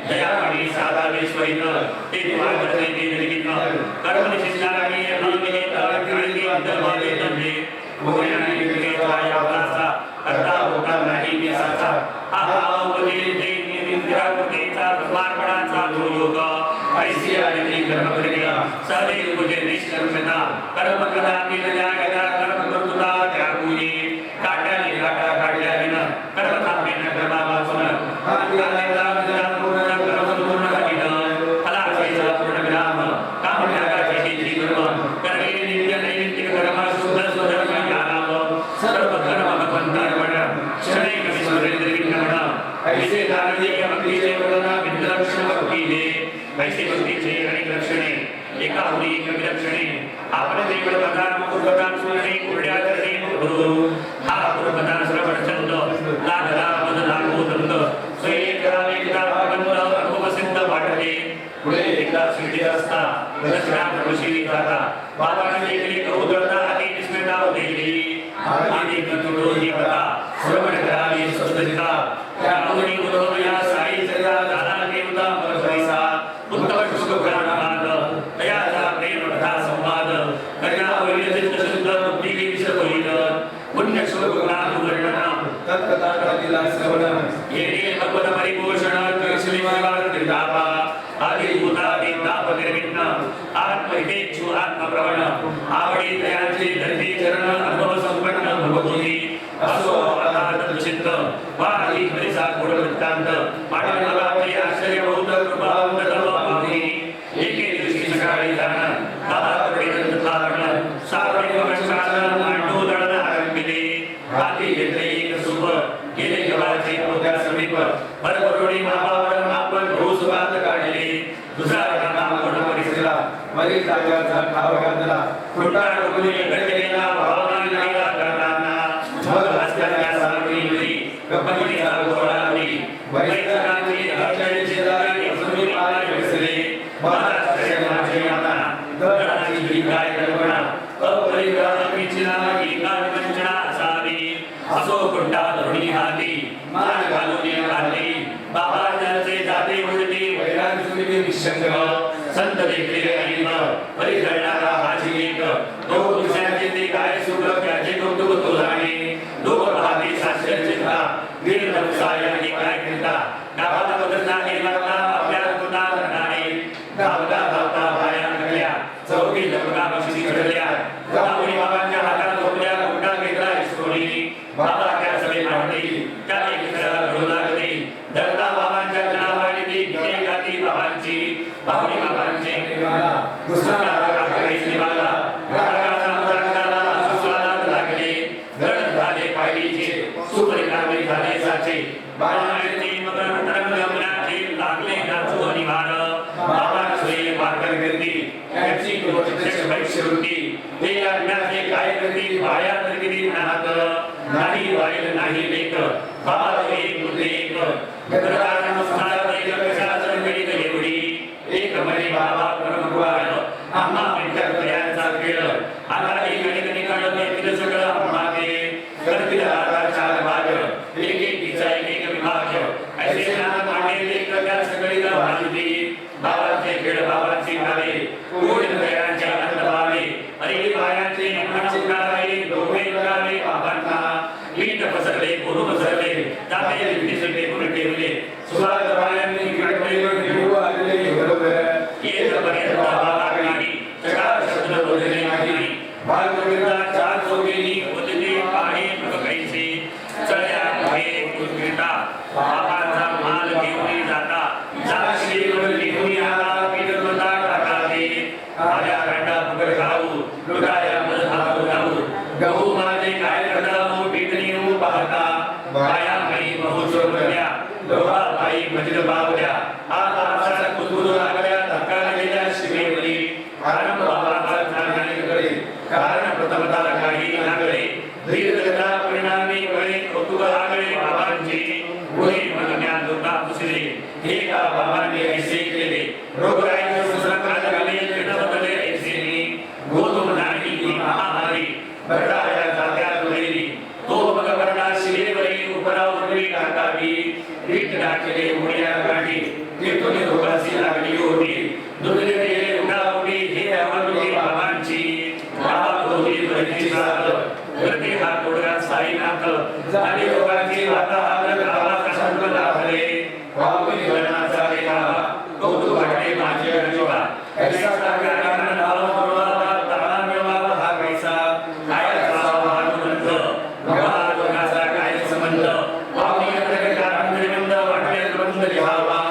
दयामणी साधावेश्वरीन ते तुमाकडे निर्मित कर्मनिष्ठाने अभिनिहित काळजी अंतर्भावे नव्हे भोजनाने विवेकाया वासा करता होता नाही मी साचा हा उपदेश देणे निंद्राकृतीचा समर्पणाचा जो योग ऐसी आलेली कर्मक्रिया सारे उपदेश निष्कर्मता कर्म करा केलेल्या कर्म कर्तृता त्यागुणी काट्या आहुती विलक्षणे आपण देवळ प्रदान पूर्वदान सुरणे कुर्ड्याचरणे गुरु हा पूर्वदान श्रवण छंद लागला मद लागो दंड स्वये करावे एकदा प्रबंध अनुभव सिद्ध वाटले पुढे एकदा शिर्डी असता दर्शना प्रभुशी जाता बाबांनी एकली कौदळता आधी विस्मृता देली आधी कंतुळोजी कथा श्रवण करावी सुस्थिता त्या अवनी गुरुया साई सदा दाना देवता परसैसा उत्तम शुभ प्राणनाद दयाचा प्रेम कथा संवाद कन्या वैदिक शुद्ध बुद्धी विषय होईल पुण्य शुभ गुणान वर्णन तत्कथा कथिला श्रवण येणे भगवत परिपोषण कृष्णी मार्ग त्रिदापा आदि भूतादि ताप निर्विघ्न आत्महितेच्छु आत्मप्रवण आवडी दयाचे धरती चरण अनुभव संपन्न भगवती असो अनाथ चित्त वाही परिसा गुण वृत्तांत पाठवणारे आश्चर्य बहुत कृपा उन्नतम पावनी एके दृष्टी सकाळी जाण बाबाकडे दंतधारण सावळी वंशासन मांडू दळण आरंभिले हाती घेतले एक सुप गेले गव्हाचे पोत्या समीप भरभरोडी मापावर मापन भूसुवात काढले दुसरा नाम गुण परिसरा वरी जागाचा ठाव घातला खोटा डोकली घडलेला भावना निघाला करताना मग हस्त्याच्या सावळीवरी गप्पीचा गोळावरी वैद्यनाथी अक्षयचे दारी असुरी पाय बसले महाराष्ट्राच्या माझे माता दळणाची काय कल्पना अपरिग्रहाची नाही काय वंचना असावी असो कुंडा धरुणी हाती मान घालून काढली बाबांचे जाते उडते वैराग सुरी निशंक संत देखले ऐन परिकरणारा हाजी एक तो पुरुषाचे ते काय सुख त्याचे कौतुक तुलाने लोक भावी शास्त्र चिंता वीर नवसायाने काय करता गावाला बदलता गेला आपल्या गुणा करणारे धावता धावता पाया लागल्या चौकी लग्ना बक्षी चढल्या जाऊनी बाबांच्या हातात झोपल्या गुंडा घेतला इसरोनी बाबा त्या सगळे मांडली त्या एकत्र घडू लागले दत्ता बाबांच्या नावाने ती गीते गाती बाबांची बाहुली बाबांचे गुस्साला काकाईस निभाला रागाचा मुरादाला सुस्वादात लागले गड झाले पायलीचे सुपरिणामी झाले साचे बाळाचे मगर तरंगमनाचे लागले नाचू अनिवार बाबा सोयी मार्गर गर्दी त्याची प्रत्यक्ष भविष्यवृत्ती हे अज्ञाते काय करती पाया तरगिरी नाहक नाही वाईल नाही लेख बाबा एक मुद्दे एक गदरा नमस्कार एक कशाचर गणित एवढी एक मनी बाबा परमगुण आम्हा विद्यार्थ्यांचा खेळ आता एक गणित निकाल येतील सगळं मागे करतील आता चार भाग एक एकीचा एक विभाग ऐसे नाम मांडलेले प्रकार सगळी भाजली बाबांचे खेळ बाबांची नावे कोण दयांच्या अंतभावे अरे बायांचे मनाचे नावे डोळे लावे बाबांना वीट पसरले गुरु पसरले जाते विधिसले गुरु ठेवले सुभाग बायांनी गिळले देव आले बरोबर ये पर्यंत बाबा गाडी चकार शब्द बोलले नाही भागवता चार सोबेनी बोलले पाहे बघायचे चढ्या पाहे कुलकृता बाबांचा माल घेऊन जाता जाशी घेऊन आला पीडता टाकाले आल्या कांडा पकड खाऊ लुटाया मध हात लावू गहू माझे काय करताऊ पीडणी पाहता बाया मई बहु चोरल्या लोहा बाई मजल बावल्या आता असा कुतुल लागल्या धक्का गेल्या शिवेवरी कारण बाबाचा ठाण्याकडे कारण प्रथमता काही लागले धीरता परिणामी कळे कौतुक लागले बाबांची होई मनज्ञान दुर्गा पुसले हे का बाबांनी ऐसे केले रोगराईचे संसर्गात आले बदले ऐसे गोधूम नाही ही महामारी बरडाया जात्या दुहेरी तो भगवंता शिवेवरी उपरावरी टाकावी रीत टाकले उड्या गाडी कीर्तनी रोगासी लागली होती दुधले गेले उडावली हे अवधूती बाबांची बाबा होती वरची साथ वरती हा तोडगा साईनाथ झाली रोगाची वातावरण गावाचा संत दाखले वावली वरणाचा रेखा कौतुक वाटले माझे अजिबा ऐसा सागराला नाव जोडवा ताळा मिळवा हा कैसा काय असावा हा दुरंत भगवा दोघाचा काय संबंध वावली कारण निर्बंध वाटले दुरंत लिहावा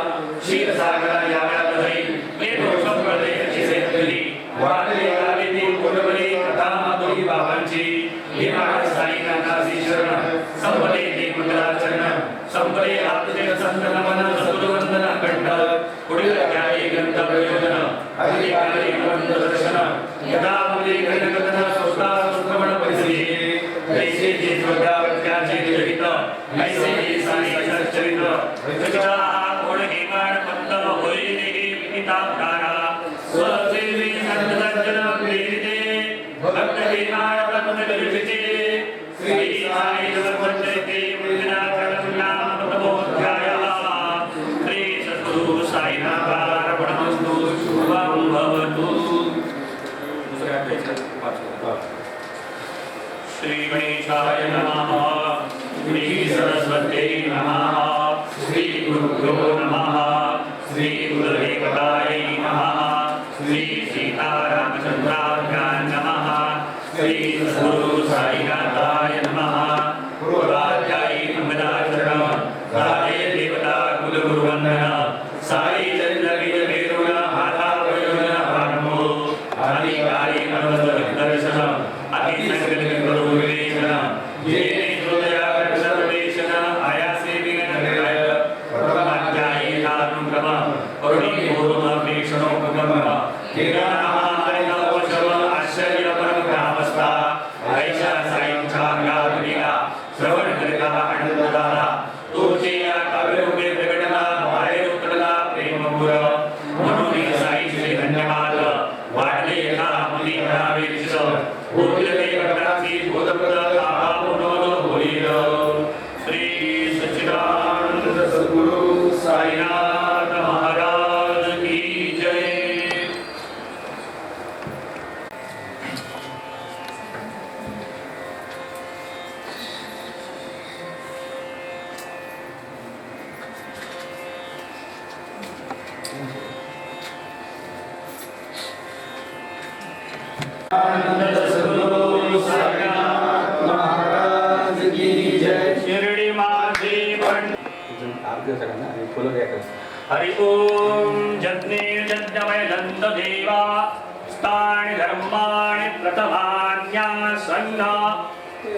शीर सागरा याव्यात जाईल ते दोषम कळले अशी सेतली वाटले आले ती कोणबरी कथा माधुरी बाबांची हे महाराज साईनाथाची शरण संपले ते मंगलाचरण संपले आपले संत नमन सद्गुरुवंदना कंठ पुढील काय गंतव्य योजना अधिकार कार्य दर्शन यदा मुझे घटकतन सोता सुक्रमण परिस्थिति ऐसे जे श्रद्धा प्रत्याचे जहित ऐसे जे साई चरित रचिता कोण हेमान पद्म होई देहि विहिता पुराणा स्वसेवे संत सज्जन प्रेरिते भक्त हेमान पद्म जलिते श्री साई जगन्वंदते मुनिना चरणनाम प्रबोध्यायः श्री सद्गुरु साईनाथार्पणमस्तु शुभं भवतु। श्री गणेशाय नमः श्री सरस्वत्यै नमः श्री गुरुभ्यो नमः श्री गुरुदेवतायै नमः श्री सीतारामचन्द्राभ्यां नमः श्री सद्गुरु साईनाथाय नमः पूर्वाध्यायी मंगलाचरण साई देवता कुलगुरुवंदन साई चंद्रवीर वेरुण आधा प्रयोजन आरंभो आदिकारि नमस्ते दर्शन अति संकट गुरु विवेचन ये हृदया सर्वेशन आयासे विघ्नहराय प्रथमाध्यायी धारुणकम करुणी पूर्व प्रेक्षणोपगम केदारनामायनवशव आश्चर्य परमकामस्ता ऐसा सायंचार्याधुनिका श्रवण करता आनंददाता तुझे काव्यरूपे प्रकटना माये उतरला प्रेमपूर म्हणून साई श्री धन्यवाद वाटले का मुनी भरावेश भूलते कटाची बोधप्रद आहा पुनोद होईल श्री सच्चिदानंद सद्गुरु साईनाथ महाराज की जय। आनंद सद्गुरु साईनाथ महाराज की जय। शिरडी माझे हरि ओम यज्ञमय दंत देवा स्थानि धर्माणि प्रथमान्यासन्न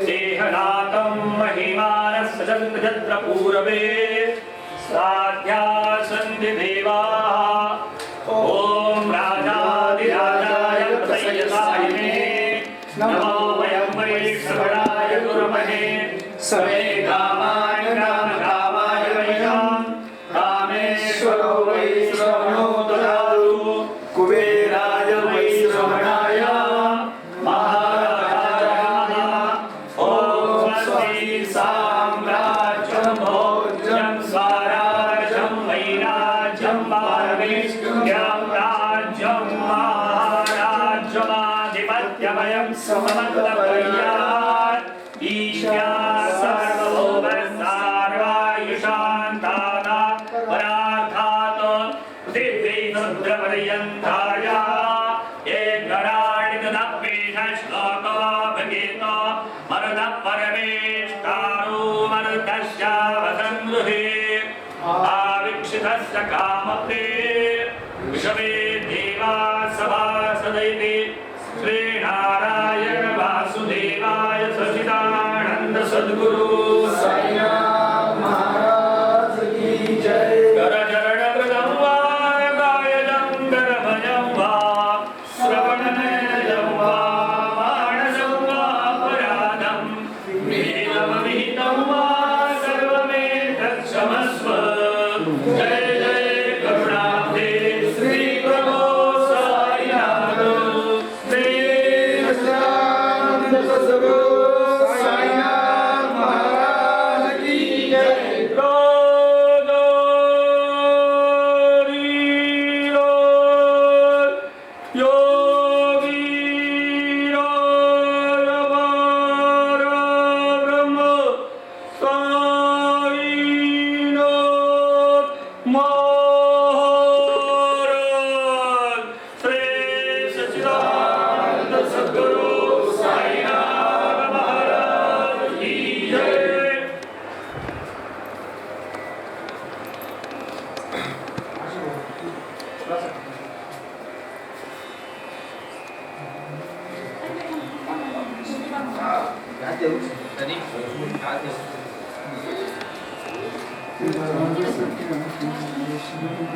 देहनातं महिमानस्य जन्मजत्र पूर्वे साध्यासन्ति देवाः ओम राजाधिराजाय प्रतयसायिने नमो वयं वै श्रवणाय कुर्महे सवे कामाय कामकामाय वैनां कामेश्वरो वै श्रवणो ददातु कुबेराय वै श्रवणाय महाराजाय नमः। ओम स्वस्ति साम्राज्यं भोज्यं स्वराज्यं वैराज्यं पारमेष्ठ्यं राज्यं महाराज्यमाधिपत्यमयं सममत्तपर्यात् ईशा सर्वभौम सर्वायुषान्ताना परार्थात् दिव्यैरुद्रपर्यन्ताय ये गणानितनप्पेष श्लोको भगेत मरुतः परमेष्टारो मरुतस्यावसङ्गृहे आवीक्षितस्य कामप्रे विषमे देवा सभासदैते श्रीनारायण वासुदेवाय सच्चिदानंद सद्गुरु साईनाथ महाराज की जय। करचरण कृतं वा कायजं करभजं वा श्रवणनयनं वा मानसं वा अपराधं विहितं वा सर्वमेतत्क्षमस्व। जय जय करुणाब्धे श्री प्रभो साईनाथ श्री सच्चिदानंद सद्गुरु साईनाथ महाराज की जय।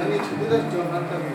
아니, 저보다 좀 한다고.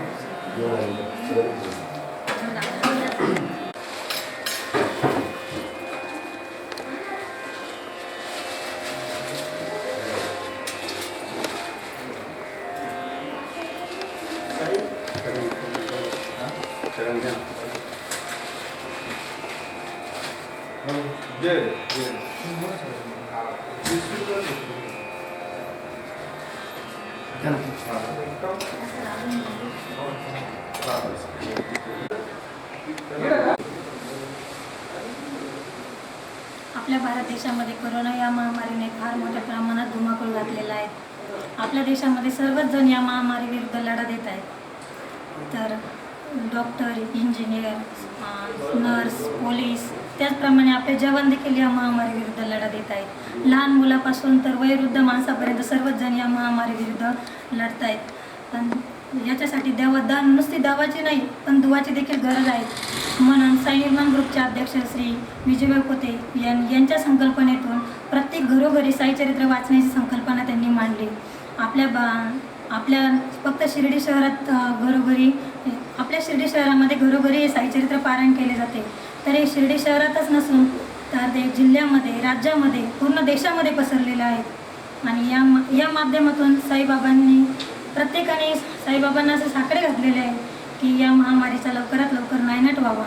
आपल्या भारत देशामध्ये कोरोना या महामारीने फार मोठ्या प्रमाणात धुमाकूळ घातलेला आहे. आपल्या देशामध्ये सर्वच जण या महामारीविरुद्ध लढा देत आहेत. तर डॉक्टर, इंजिनियर, नर्स, पोलीस त्याचप्रमाणे आपले जवान देखील या महामारीविरुद्ध लढा देत आहेत. लहान मुलापासून तर वयोवृद्ध माणसापर्यंत सर्वच जण या महामारीविरुद्ध लढत आहेत. पण याच्यासाठी नुसती दवाची नाही पण दुवाची देखील गरज आहे. म्हणून साई निर्माण ग्रुपचे अध्यक्ष श्री विजय पोते यांच्या संकल्पनेतून प्रत्येक घरोघरी साई चरित्र वाचण्याची संकल्पना त्यांनी मांडली. आपल्या फक्त शिर्डी शहरात आपल्या शिर्डी शहरामध्ये घरोघरी हे साई चरित्र पारायण केले जाते. तर हे शिर्डी शहरातच नसून तर ते जिल्ह्यामध्ये, राज्यामध्ये, पूर्ण देशामध्ये पसरलेलं आहे. आणि या माध्यमातून साईबाबांनी प्रत्येकाने साईबाबांना असे साकडे घातलेले आहे की या महामारीचा लवकरात लवकर नायनाट व्हावा.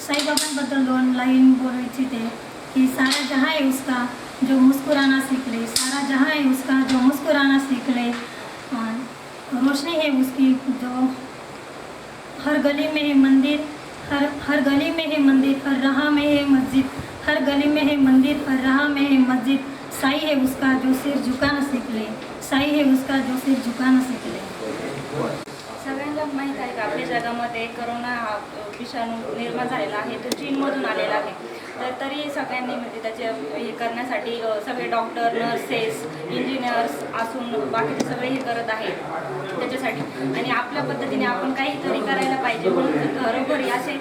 साईबाबांबद्दल 2 लाईन बोलू इच्छिते कि सारा जहाँ है उसका जो मुस्कुराना सीख ले, सारा जहाँ है उसका जो मुस्कुराना सीख ले, रोशनी है उसकी जो हर गली में है मंदिर, हर गली में है मंदिर, हर राह में है मस्जिद, हर गली में है मंदिर, हर राह में है मस्जिद, साई है उसका जो सिर झुकाना सीख ले, साई है उसका जो सिर झुकाना सीख ले. सगळ्यांना माहीत आहे का आपल्या जगामध्ये करोना हा विषाणू निर्माण झालेला आहे. तो चीनमधून आलेला आहे. तर तरी सगळ्यांनी म्हणजे त्याचे हे करण्यासाठी सगळे डॉक्टर, नर्सेस, इंजिनियर्स असून बाकीचे सगळे हे करत आहेत त्याच्यासाठी. आणि आपल्या पद्धतीने आपण काहीतरी करायला पाहिजे. म्हणून घरोघरी असे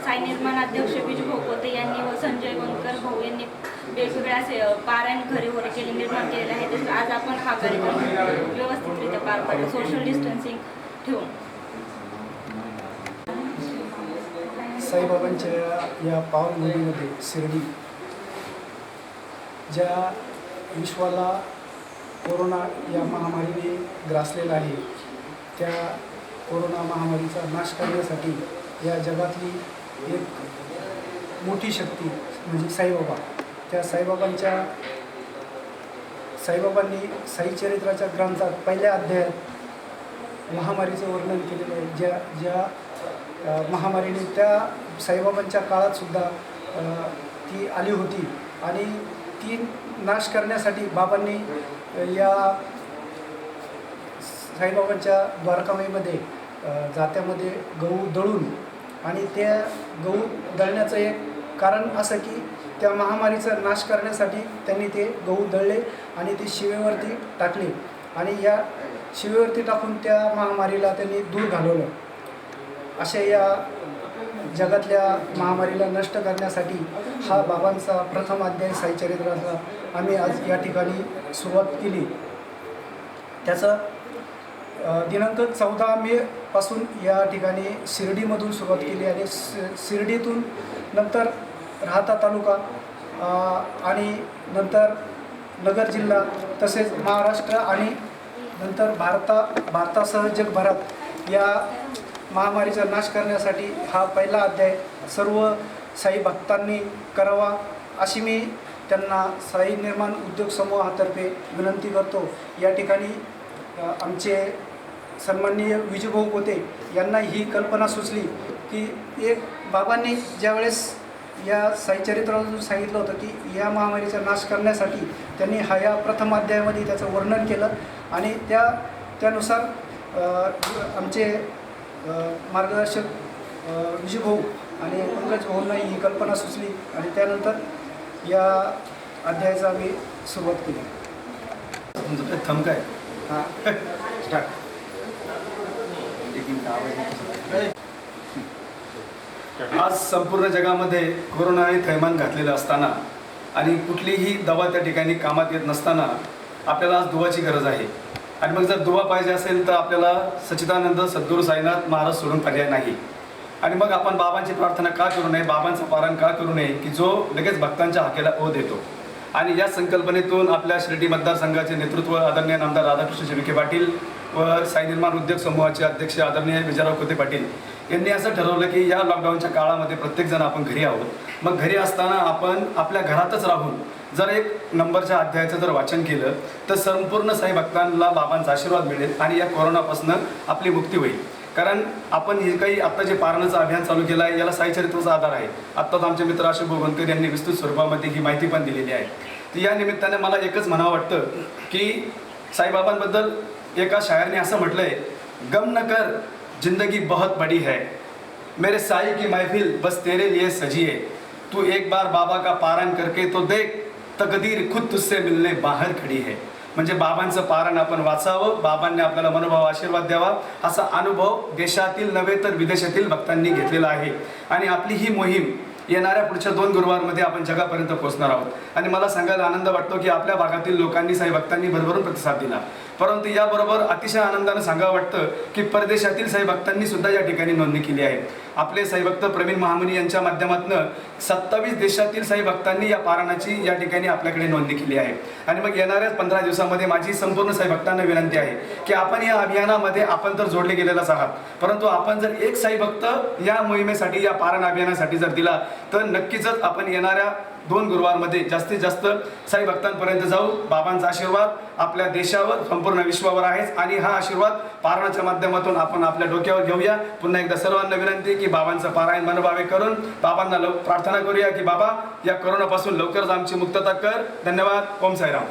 साई निर्माण अध्यक्ष विजूभाऊ पोते यांनी व संजय वनकर भाऊ यांनी वेगवेगळे असे पारायण घरोघरी केले निर्माण केलेले आहे. तसं आज आपण हा कार्यक्रम व्यवस्थितरित्या पार पाडतो सोशल डिस्टन्सिंग ठेवून. साईबाबांच्या या पावनभूमीमध्ये शिर्डी ज्या विश्वाला कोरोना या महामारीने ग्रासलेला आहे, त्या कोरोना महामारीचा नाश करण्यासाठी या जगातली एक मोठी शक्ती म्हणजे साईबाबा. त्या साईबाबांनी साईचरित्राच्या ग्रंथात पहिल्या अध्यायात महामारीचं वर्णन केलेलं आहे. ज्या महामारीने त्या साईबाबांच्या काळातसुद्धा ती आली होती आणि ती नाश करण्यासाठी बाबांनी या साईबाबांच्या द्वारकामाईमध्ये जात्यामध्ये गहू दळून आणि त्या गहू दळण्याचं एक कारण असं की त्या महामारीचा नाश करण्यासाठी त्यांनी ते गहू दळले आणि ते शिवेवरती टाकले आणि या शिवेवरती टाकून त्या महामारीला त्यांनी दूर घालवलं. अशा या जगातल्या महामारीला नष्ट करण्यासाठी हा बाबांचा प्रथम अध्याय साईचरित्राचा आम्ही आज या ठिकाणी सुरुवात केली. त्याचं दिनांक 14 मेपासून या ठिकाणी शिर्डीमधून सुरुवात केली आणि शिर्डीतून नंतर राहाता तालुका आणि नंतर नगर जिल्हा तसेच महाराष्ट्र आणि नंतर भारतासह जगभरात या महामारीचा नाश करण्यासाठी हा पहिला अध्याय सर्व साई भक्तांनी करावा अशी मी त्यांना साई निर्माण उद्योग समूहातर्फे विनंती करतो. या ठिकाणी आमचे सन्माननीय विजूभाऊ पोते यांना ही कल्पना सुचली की एक बाबांनी ज्यावेळेस या साईचरित्रातून सांगितलं होतं की या महामारीचा नाश करण्यासाठी त्यांनी या प्रथम अध्यायामध्ये त्याचं वर्णन केलं आणि त्यानुसार आमचे मार्गदर्शक विजूभाऊ आणि पंकज भाऊंना ही कल्पना सुचली आणि त्यानंतर या अध्यायाचा आम्ही सुरुवात केली. थंब काय हां स्टार्ट. आज संपूर्ण जगामध्ये कोरोनाने थैमान घातलेलं असताना आणि कुठलीही दवा त्या ठिकाणी कामात येत नसताना आपल्याला आज दुवाची गरज आहे. आणि मग जर दुवा पाहिजे असेल तर आपल्याला सच्चिदानंद सद्गुरू साईनाथ महाराज सोडून पर्याय नाही. आणि मग आपण बाबांची प्रार्थना का करू नये, बाबांचं पारण का करू नये की जो लगेच भक्तांच्या हाकेला ओ देतो. आणि या संकल्पनेतून आपल्या शिर्डी मतदारसंघाचे नेतृत्व आदरणीय नामदार राधाकृष्ण विखे पाटील व साई निर्माण उद्योग समूहाचे अध्यक्ष आदरणीय विजयराव कोते पाटील यांनी असं ठरवलं की या लॉकडाऊनच्या काळामध्ये प्रत्येकजण आपण घरी आहोत. मग घरी असताना आपण आपल्या घरातच राहून जर 1 नंबरच्या अध्यायाचं जर वाचन केलं तर संपूर्ण साई भक्तांना बाबांचा आशीर्वाद मिळेल आणि या कोरोनापासून आपली मुक्ती होईल. कारण आपण हे काही आत्ता जे पारणाचं अभियान चालू केलं आहे याला साई चरित्राचा आधार आहे. आत्ताच आमचे मित्र अशोक भोगवणकर यांनी विस्तृत स्वरूपामध्ये ही माहिती पण दिलेली आहे. तर या निमित्ताने मला एकच म्हणावं वाटतं की साईबाबांबद्दल एका शायरने असं म्हटलं आहे, गम न कर जिंदगी बहुत बड़ी है, मेरे साई की महफिल बस तेरे लिए सजी है, तू एक बार बाबा का पारण करके तो देख, तकदीर खुद तुझसे मिलने बाहेर खडी है. म्हणजे बाबांचं पारण आपण वाचावं, बाबांनी आपल्याला मनोभाव आशीर्वाद द्यावा असा अनुभव देशातील नव्हे तर विदेशातील भक्तांनी घेतलेला आहे. आणि आपली ही मोहीम येणाऱ्या पुढच्या 2 गुरुवारमध्ये आपण जगापर्यंत पोहोचणार आहोत. आणि मला सांगायला आनंद वाटतो की आपल्या भागातील लोकांनी साई भक्तांनी भरभरून प्रतिसाद दिला. परंतु याबरोबर अतिशय आनंदानं सांगावं वाटतं की परदेशातील साई भक्तांनी सुद्धा या ठिकाणी नोंदणी केली आहे. आपले साईभक्त प्रवीण महामुनी यांच्या माध्यमातून 27 देशातील साई भक्तांनी या पारणाची या ठिकाणी आपल्याकडे नोंदणी केली आहे. आणि मग येणाऱ्या 15 दिवसामध्ये माझी संपूर्ण साई भक्तांना विनंती आहे की आपण या अभियानामध्ये आपण तर जोडले गेलेलाच आहात, परंतु आपण जर एक साई भक्त या मोहिमेसाठी या पारण अभियानासाठी जर दिला तर नक्कीच आपण येणाऱ्या 2 गुरुवारमध्ये जास्तीत जास्त साई भक्तांपर्यंत जाऊ. बाबांचा आशीर्वाद आपल्या देशावर संपूर्ण विश्वावर आहेच आणि हा आशीर्वाद पारणाच्या माध्यमातून आपण आपल्या डोक्यावर घेऊया. पुन्हा एकदा सर्वांना विनंती की बाबांचं पारायण मनोभावे करून बाबांना प्रार्थना करूया की बाबा या कोरोनापासून लवकरच आमची मुक्तता कर. धन्यवाद. ओम साईराम.